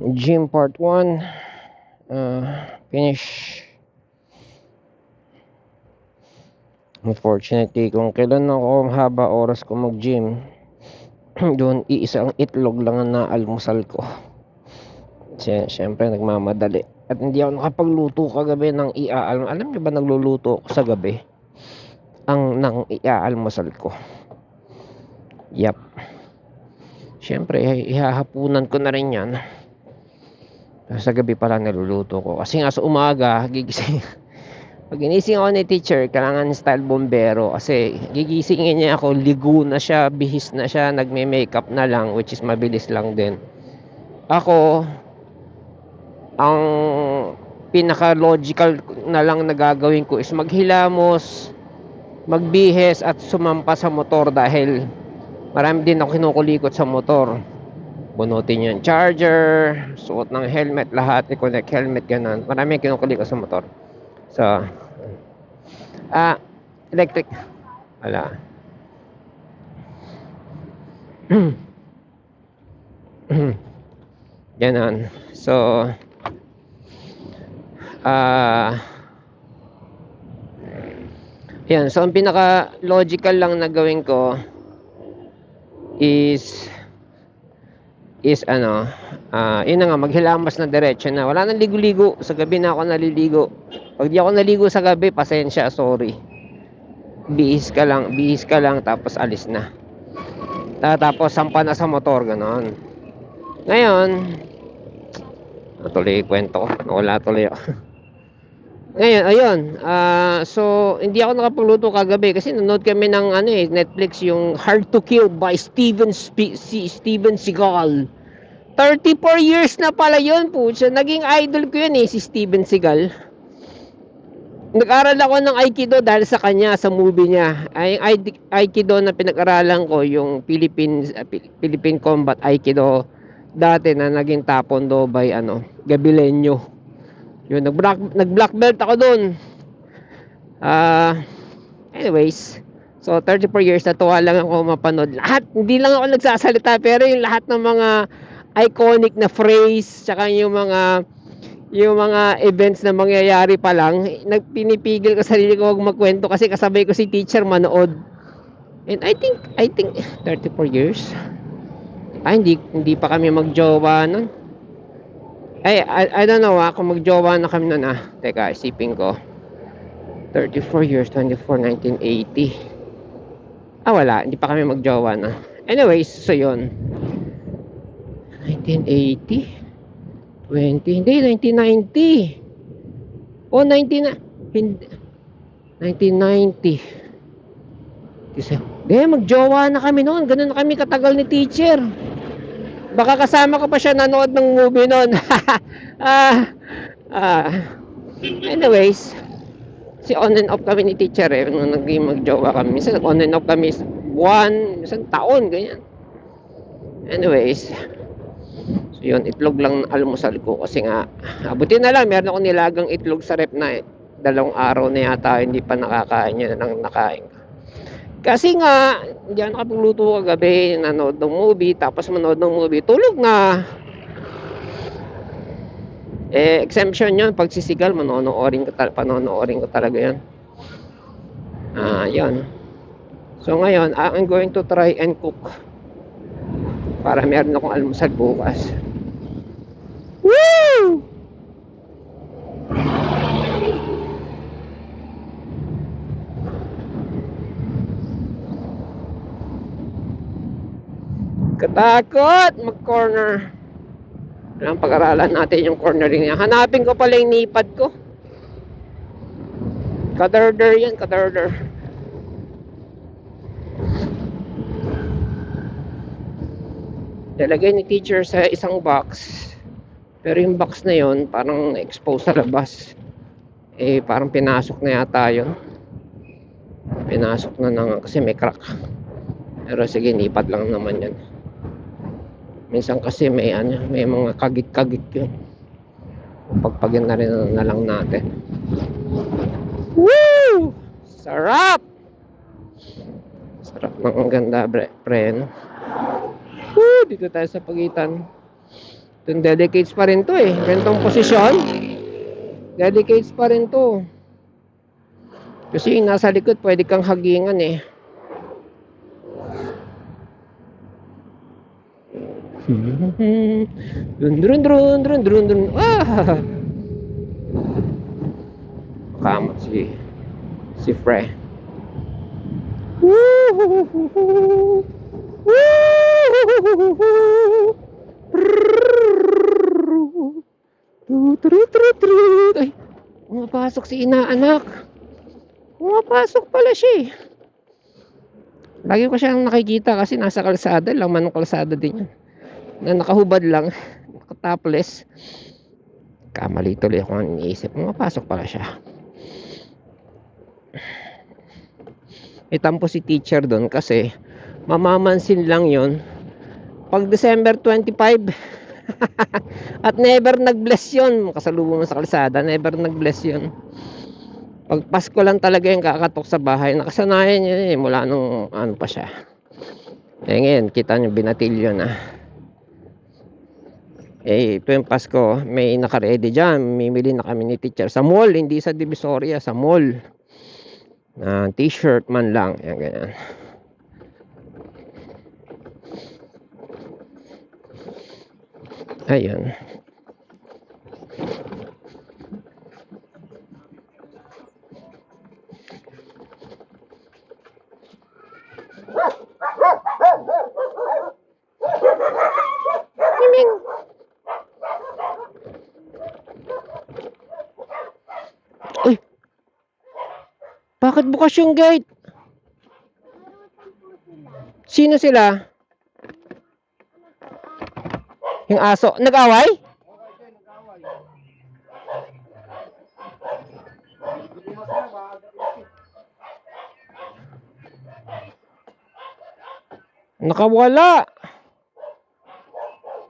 Gym part 1. Finish. Unfortunately, kung kailan ako haba oras ko mag-gym, doon iisang itlog lang ang naalmusal ko. Siyempre, nagmamadali. At hindi ako nakapagluto kagabi ng iaalmusal. Alam niyo ba nagluluto ako sa gabi? Nang iaalmusal ko. Yap. Siyempre, ihahapunan ko na rin yan. Sa gabi pala niluluto ko. Kasi nga sa umaga, gigising. Pag ginising ako ni teacher, kailangan style bombero. Kasi gigisingin niya ako, ligo na siya, bihis na siya, nagme-makeup na lang, which is mabilis lang din. Ako, ang pinaka-logical na lang na gagawin ko is maghilamos, magbihes at sumampa sa motor dahil marami din ako kinukulikot sa motor. Bunutin yung charger, suot ng helmet, lahat, i-connect helmet, ganun. Marami kinukulikot sa motor. So, electric. Wala. Ganun. So, yan. So, ang pinaka-logical lang na gawin ko is yun na nga, maghilamos na diretso na. Wala nang ligo-ligo. Sa gabi na ako naliligo. Pag di ako naligo sa gabi, pasensya, sorry. Bihis ka lang, tapos alis na. Tapos sampa na sa motor, gano'n. Ngayon, natuloy yung kwento ko. Nawala tuloy ako. Ngayon, ayun. So, hindi ako nakapagluto kagabi kasi nanood kami ng Netflix, yung Hard to Kill by Steven Seagal. 34 years na pala yun po. Naging idol ko yun si Steven Seagal. Nag-aral ako ng Aikido dahil sa kanya, sa movie niya. Ay Aikido na pinag-aralan ko, yung Philippine Combat Aikido dati na naging taekwondo by Gabileño. Yun, nag-black belt ako doon. Anyways, so 34 years natuwa lang ako mapanood. Lahat, hindi lang ako nagsasalita pero yung lahat ng mga iconic na phrase, tsaka yung mga events na mangyayari pa lang, nagpinipigil ko sarili ko wag magkwento kasi kasabay ko si teacher manood. And I think 34 years. Hindi pa kami magjowa nun. I don't know kung magjowa na kami nun Teka, isipin ko. 34 years, 24, 1980. Wala, hindi pa kami magjowa na. Anyways, so yun. 1980? 1990. 1990. Magjowa na kami noon. Ganun na kami katagal ni teacher. Baka kasama ko pa siya nanood ng movie noon. Anyways, si on and off kami ni teacher nung naging magjowa kami. Minsan on and off kami buwan, minsan taon, ganyan. Anyways, so yun, itlog lang almusal ko kasi nga, buti na lang, meron ako nilagang itlog sa rep na 2 araw na yata hindi pa nakakain yun nang nakain. Kasi nga, hindi ako nakapagluto kagabi, nanood ng movie, tapos manood ng movie, tulog na. Exemption yun, pag sisigal, panonoorin ko talaga yan. Yun. So ngayon, I'm going to try and cook para meron akong almusal bukas. Woo! Katakot mag-corner. Ang pag-aralan natin yung cornering niya. Hanapin ko pala yung nipad ko. Kadarder yan, kadarder. Nilagay ni teacher sa isang box. Pero yung box na yon parang na-expose sa labas. Parang pinasok na yata yun. Pinasok na kasi may crack. Pero sige, nipad lang naman yan. Minsan kasi may mga kagit-kagit yun. Pagpagin na rin na lang natin. Woo! Sarap! Sarap ng ganda, friend. Woo! Dito tayo sa pagitan. Itong dedicates pa rin to eh. Ganitong posisyon. Dedicates pa rin to. Kasi nasa likod, pwede kang hagingan eh. Dun dun dun dun dun dun. Ah! Kamot si Fre. Ay, pumapasok si inaanak. Pumapasok pala siya eh. Lagi ko siyang nakikita kasi nasa kalsada lang, manong kalsada din yun. Na nakahubad lang, nakatopless. Kamali tuloy ako ang iniisip. Pumapasok pala siya. Itampo si teacher doon kasi mamamansin lang yon pag December 25. At never nag-bless yun. Kasalubong mo sa kalsada, never nag-bless yun. Pag Pasko lang talaga yung kakatok sa bahay. Nakasanayan niya eh, mula nung ano pa siya. Eh ngayon, kita nyo binatilyo na. Eh, ito yung Pasko, may naka-ready dyan. Mimili na kami ni teacher sa mall, hindi sa Divisoria, sa mall. T-shirt man lang, yan ganyan. Ayun. Miming. Uy! Bakit bukas yung gate? Sino sila? Yung aso. Nag-away? Nakawala.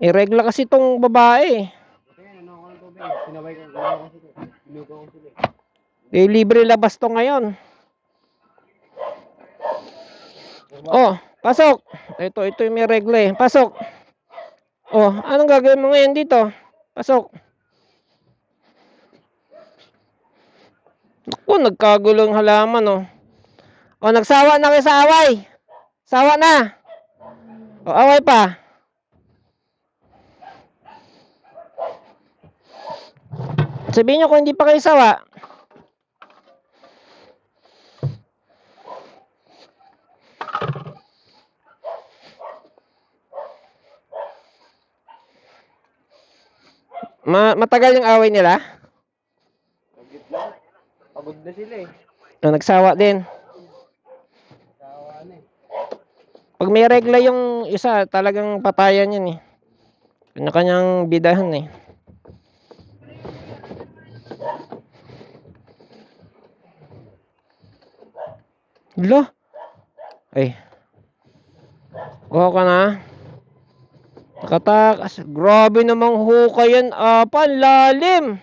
Iregla kasi tong babae. Libre labas to ngayon. Oh, pasok. Ito yung may regla eh. Pasok. Oh, anong gagawin mo ngayon dito? Pasok. Naku, nagkagulong halaman oh. Oh, nagsawa na kayo sa away. Sawa na. Oh, away pa. Sabihin nyo kung hindi pa kayo sawa. Matagal yung away nila? Pagod na sila eh. Nagsawa din. Sawa na eh. Pag may regla yung isa, talagang patayan yan eh. Kanya-kanyang bidahan eh. Lo? Ay. Kuha ka na. Nakatakas. Grabe namang hukay yan. Apan, lalim.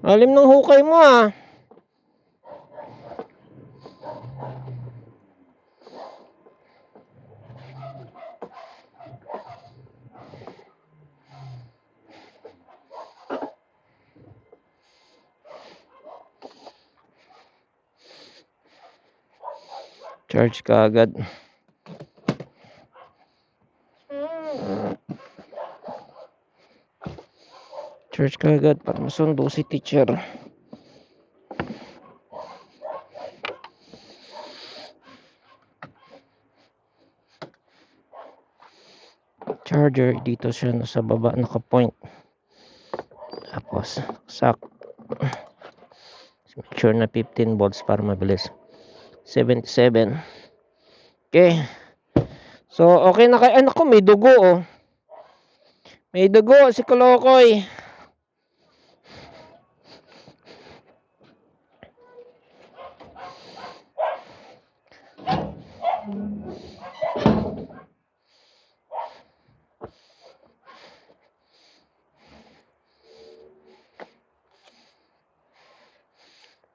Lalim ng hukay mo ah. Charge ka agad. Charge ka agad para masundo si teacher. Charger dito siya sa baba naka-point. Tapos sak. Make sure na 15 volts para mabilis. 77. Okay. So, okay na kayo. Anak ko, may dugo, oh. May dugo, si Kolokoy.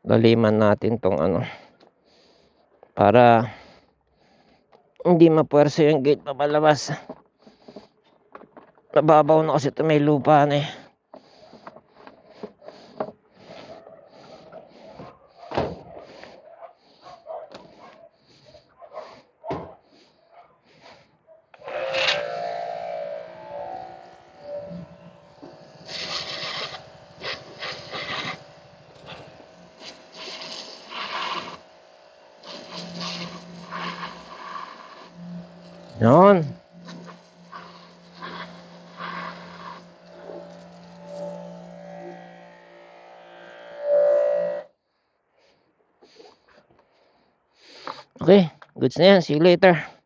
Laliman natin tong ano. Para hindi mapuwersa yung gate papalabas. Mababaw na kasi ito, may lupa na eh. Yun. Okay, goods na yan. See you later.